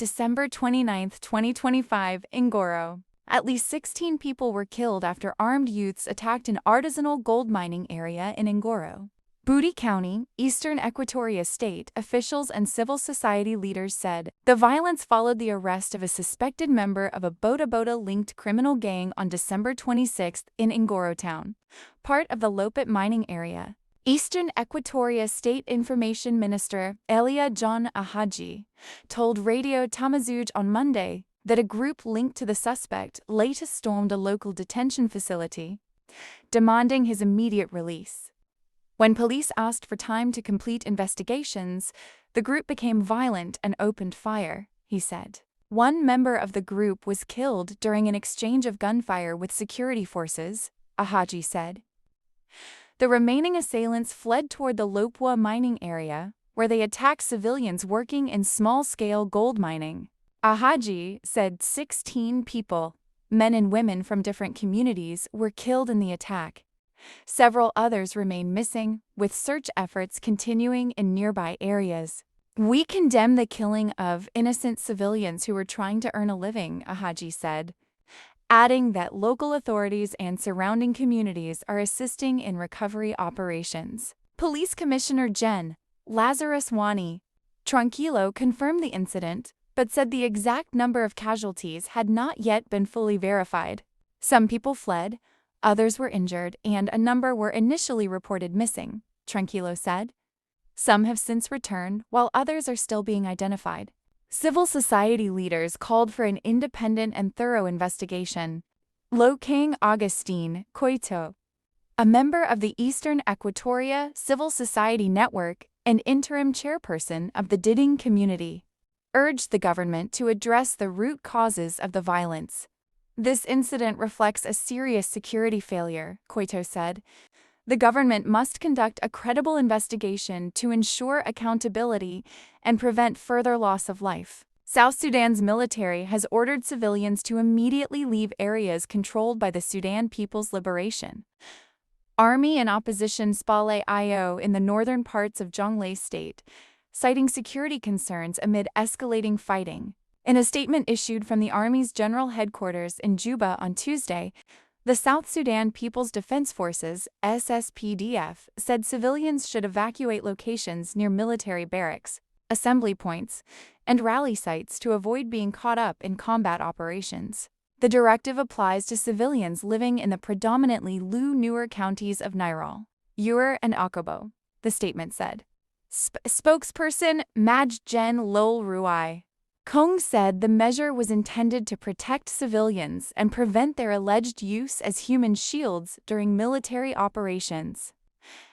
December 29, 2025, in Ngoro. At least 16 people were killed after armed youths attacked an artisanal gold mining area in Ngoro, Booty County, Eastern Equatoria State. Officials and civil society leaders said the violence followed the arrest of a suspected member of a Boda-Boda-linked criminal gang on December 26 in Ngoro town, part of the Lopet mining area. Eastern Equatoria State Information Minister Elia John Ahaji told Radio Tamazuj on Monday that a group linked to the suspect later stormed a local detention facility, demanding his immediate release. When police asked for time to complete investigations, the group became violent and opened fire, he said. One member of the group was killed during an exchange of gunfire with security forces, Ahaji said. The remaining assailants fled toward the Lopwa mining area, where they attacked civilians working in small-scale gold mining. Ahaji said 16 people, men and women from different communities, were killed in the attack. Several others remain missing, with search efforts continuing in nearby areas. We condemn the killing of innocent civilians who were trying to earn a living, Ahaji said, adding that local authorities and surrounding communities are assisting in recovery operations. Police Commissioner Gen. Lazarus Wani Tranquilo confirmed the incident, but said the exact number of casualties had not yet been fully verified. Some people fled, others were injured, and a number were initially reported missing, Tranquilo said. Some have since returned, while others are still being identified. Civil society leaders called for an independent and thorough investigation. Lokang Augustine Koito, a member of the Eastern Equatoria Civil Society Network and interim chairperson of the Diding community, urged the government to address the root causes of the violence. This incident reflects a serious security failure, Koito said. The government must conduct a credible investigation to ensure accountability and prevent further loss of life. South Sudan's military has ordered civilians to immediately leave areas controlled by the Sudan People's Liberation Army and opposition SPLA-IO in the northern parts of Jonglei State, citing security concerns amid escalating fighting. In a statement issued from the Army's General Headquarters in Juba on Tuesday, the South Sudan People's Defense Forces (SSPDF) said civilians should evacuate locations near military barracks, assembly points, and rally sites to avoid being caught up in combat operations. The directive applies to civilians living in the predominantly Lu-Nuer counties of Nairal, Ur, and Akobo, the statement said. Spokesperson Maj Gen Lol Ruai Kong said the measure was intended to protect civilians and prevent their alleged use as human shields during military operations.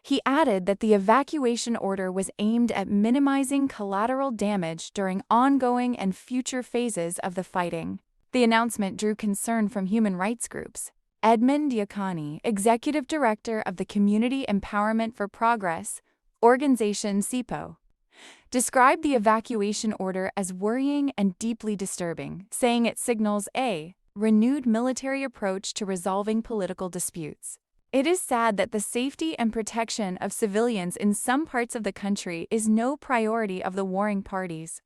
He added that the evacuation order was aimed at minimizing collateral damage during ongoing and future phases of the fighting. The announcement drew concern from human rights groups. Edmund Diakani, executive director of the Community Empowerment for Progress organization CEPO, described the evacuation order as worrying and deeply disturbing, saying it signals a renewed military approach to resolving political disputes. It is sad that the safety and protection of civilians in some parts of the country is no priority of the warring parties,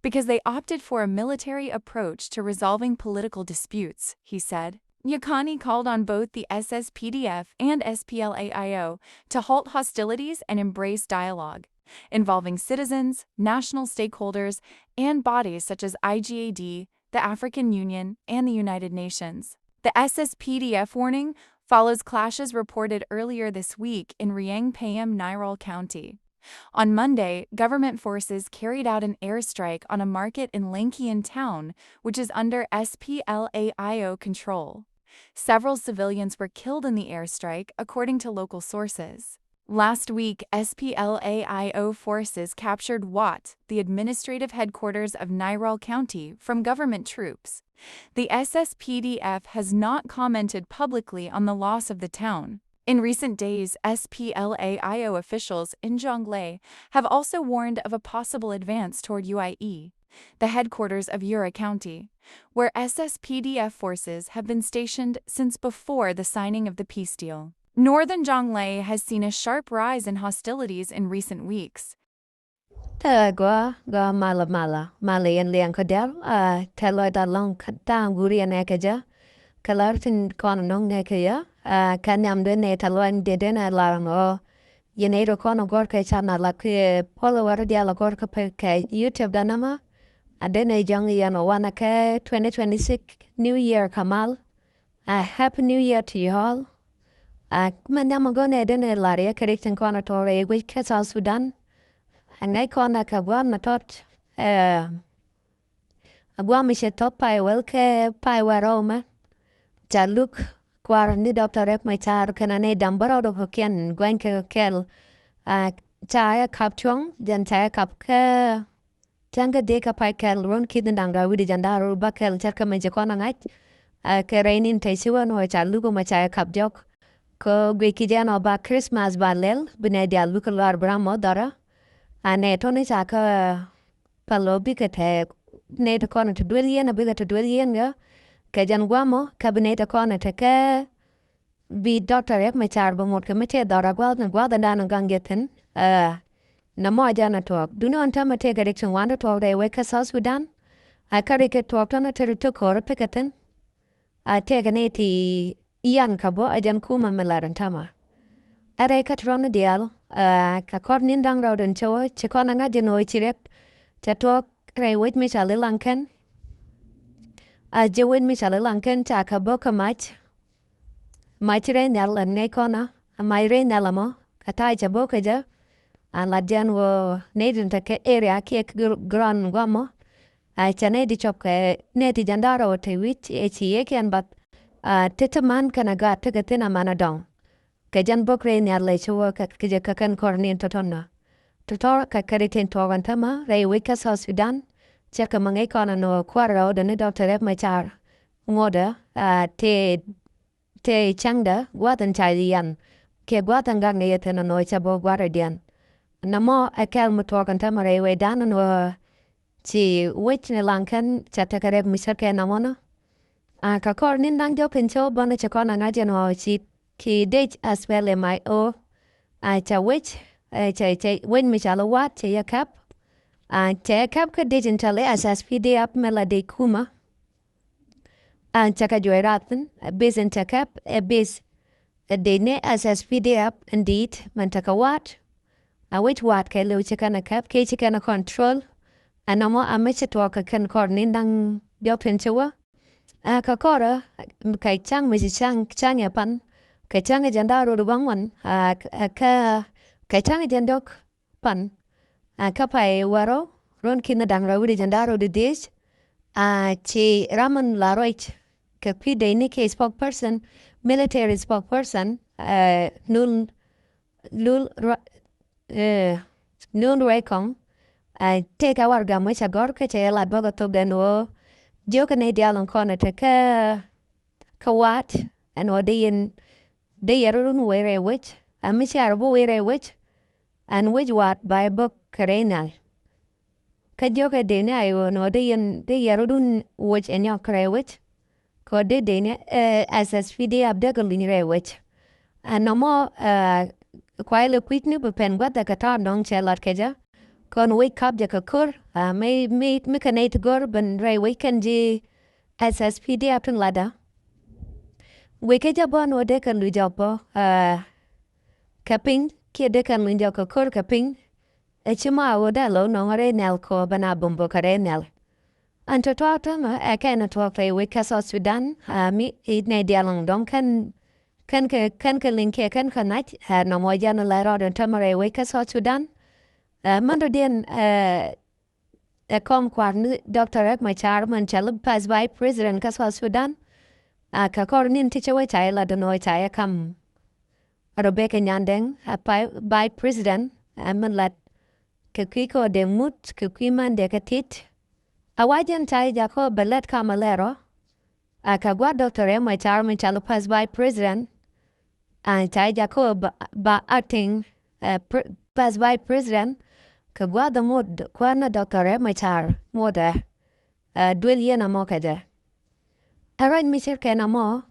because they opted for a military approach to resolving political disputes, he said. Yakani called on both the SSPDF and SPLA-IO to halt hostilities and embrace dialogue, involving citizens, national stakeholders, and bodies such as IGAD, the African Union, and the United Nations. The SSPDF warning follows clashes reported earlier this week in Riang Payam Nairal County. On Monday, government forces carried out an airstrike on a market in Lankian town, which is under SPLA-IO control. Several civilians were killed in the airstrike, according to local sources. Last week, SPLA-IO forces captured Wat, the administrative headquarters of Nairal County, from government troops. The SSPDF has not commented publicly on the loss of the town. In recent days, SPLA-IO officials in Jonglei have also warned of a possible advance toward UIE, the headquarters of Ura County, where SSPDF forces have been stationed since before the signing of the peace deal. Northern Jonglei has seen a sharp rise in hostilities in recent weeks. Ta go mala yan liang kadel telo da long ta guri an ekeja kalartin kon nong nekeya kanyam de ne taloan de den la no yenedo kon gor ke chana la ke polo war dia la gor ke YouTube da nama adene jang yan wana ke 2026 New Year Kamal. Happy New Year to you all. Kumanyama go ne dene laria kerikten kona tore we kesal Sudan. Ngay kona kagwam na tot agwam ishe top pai welke pai waroma. Jaluk kwar ni doctor rep mai tar kana ne dambaro do ken gwen ke kel chaya kap chong jan chaya kap ke tanga de ka pai kel ron kidin danga widi jandaro bakel charka mai jekona ngat ke rainin taisiwa no chalugo ma chaya kap jok ko gwe kijano ba Christmas ba lel bine dia lukular bramo dara ane toni chaka palobi ke te ne to kona to dwelien a biga to dwelien ga ke jan guamo kabineta kona te ke bi doctor ek me char bo mot ke mete dara gwal na gwal da na gangetin na mo jana talk do no antama te ga diction wanda talk de we ka South Sudan a kari ke talk tona te to kor pikatin a te ga ne ti ian kabo a jan kuma melaran tama are ka trona dial ka kor nindang raw den chowo chekona nga jeno chirek chatok re wit mi chale lanken a jewin mi chale lanken cha ka boka mach re nel ne kona a mai re nelamo ka tai cha boka ja a la jan wo nedin ta ke area ke gran guamo a cha ne di chop ke ne ti jandaro te wit e chi eken bat tetaman kana ga te tina mana dong ke jan bokre ni arle chuwa ka kije ka kan kornin totonna totor ka karitin togan tama re wika South Sudan cheka mangai kona no kwaro da ne doctor rep mai char ngoda te changda gwatan chalian ke gwatan gang ne yetena no chabo gwaradian namo akel mu togan tama re we dan no chi wich ne lankan chata kareb misake namono ka kornin dang jo pincho bona chakona ngaje no chi ki date as well in my o cha wich cha when mi chala wat cha ya kap cha kap ka date intale as pdf melody kuma cha ka joiraten bis in cha kap bis de ne as pdf indeed man ta ka wat a wich wat ke lo cha kana kap ke cha kana control anamo amiche to ka kan kornin dang jo pincho ka kora kai chang mi chang ya pan cái chang cái janda ro bang wan cái chang jandok pan ka pai waro ron kina dang ro di janda ro di dis chi raman la roich ka pi de ni ke spokesperson military spokesperson nul nul nul rekong te ka war ga mo cha gor ke che la boga to den wo jo ka ne dialon kona te ka wat and odin de yarun were which a miss arbo were which and which what by book karena kajoka de na yo no de yarun which en yo kare which ko de ne SSPD abdagalin re which and no more quite quick new pen what the qatar dong chelat keja kon wake up ja kur me kanate gor ban re weekend ji SSPD apun lada weke jabon wo dekan lu japo kaping kia dekan lu jako kur kaping chima wo da lo no ngare nel ko bana bombo kare nel anto tota ma akena to play weke South Sudan mi ne dialong dong kan ke link kan kanat no mo jana la ro den tamare weke South Sudan mando den kom kwarn Dr. Ek Machar man chalab pas by president ka South Sudan ka kornin ticha we chai la dono chai kam Rebecca Nyandeng by president man lat ka kiko de mut ka kiman de katit awajan chai jako belet kamalero ka gwa Dr. Ek Machar man chalab pas by president chai jako ba acting pas by president ka gwa da mod kwana Dr. Ek Machar moda dwelien amokade Aran misir kena mo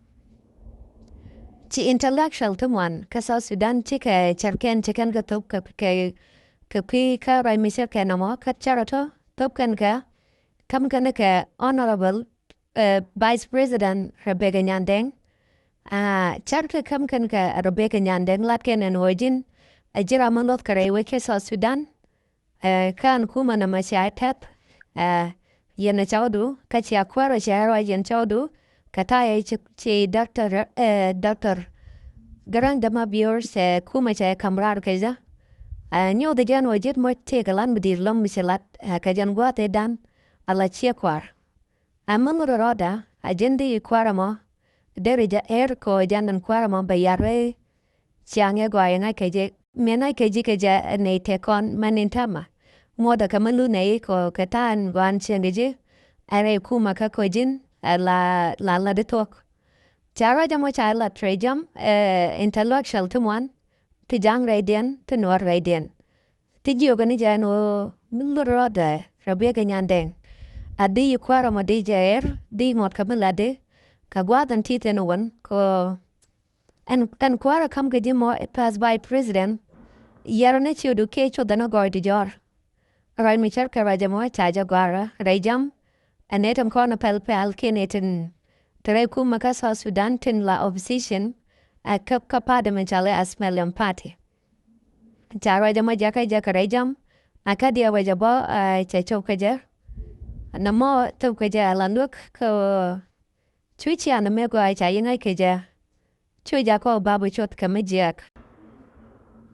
ci intellectual tuman ka South Sudan ci ke charken chicken ka tup ke ka pi ka rai mi se ke no mo ka charato top kan ka kam kan ka honorable vice president Rebecca Nyandeng charta kam kan ka Rebecca Nyandeng lat ken en hojin ajira manot kare we ke South Sudan kan kuma na masya tap yana chaudu ka chi akwara shara yan chaudu kata ya chi doctor garang dama bior se kuma cha kamrar kaza nyo de jan wajit mo te kalan bidir lom misalat ka jan gwa te dan ala chi kwar amamuro roda ajendi kwara mo derija ko janan kwara mo bayare chiange gwa yanga keje mena keja ne te kon manintama moda kamalu ne ko katan gwan chengeje are kuma ka kojin la de tok chara jamo chala trejam intellectual tumwan ti jang radian ti nor radian ti jiogani jano muluro da Rebecca Nyandeng adi kwara mo DJ di mot kamalade ka gwadan titen wan ko en kwara kam gaji mo pass by president yarane chudu ke chodana gordi jor rai mi char ka raja mo chaja gwara rajam anetam kona pel kenetin tere kuma ka South Sudan tin la opposition a kap kapada menchale asmelium party chara jama jaka rajam akadia wajabo chacho kaja namo tu kaja landuk ko Chuichi ana mego ai cha yengai keja. Chui ja ko babu chot kamejak.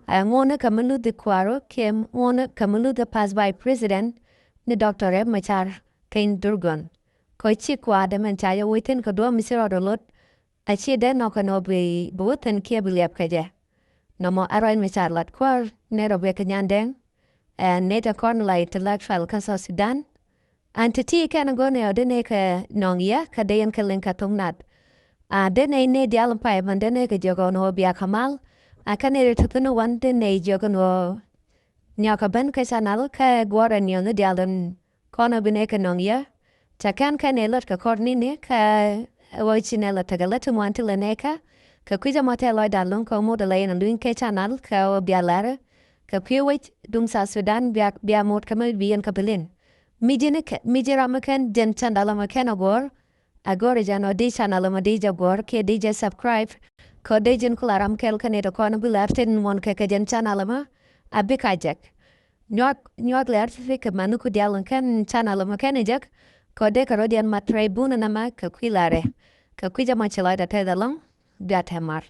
Ngone kamalu de kwaro kem ngone kamalu de pass by president ni Dr. Eb Machar kain Durgon. Ko chi kwa de men cha ya witen ko do misiro do lot. A chi de no kano bi buten ke biliap keja. No mo aroin Machar lat kwar ne Rebecca Nyandeng. Ne ta kon la intellectual kan South Sudan. Antiti kana gone odene ka nongya ka deyan ka linka tungnat. Dene ne dialam pa man dene ka jogo no biya kamal. Kane tutunu wan dene jogo no nyaka ben ka sanal ka gwara nyo no dialam kono bine ka nongya. Chakan ka ne lot ka korni ne ka wachinela tagaletu mwantila neka. Ka kuja mate loy dalun ka mo dalayan luin ka chanal ka biya lara. Ka piwit dung sa Sudan biya mot kama biyan kapilin. Mijiramakan den chandalamakan agor jano di chanalama di jagor ke di subscribe ko di jin kularam kel kaneto kono bilaftin mon ke jen chanalama abikajak nyok ler fik manuku dialan kan chanalama kanejak ko de karodian matre buna nama ka kwilare ka kwija machelada te dalong biatemar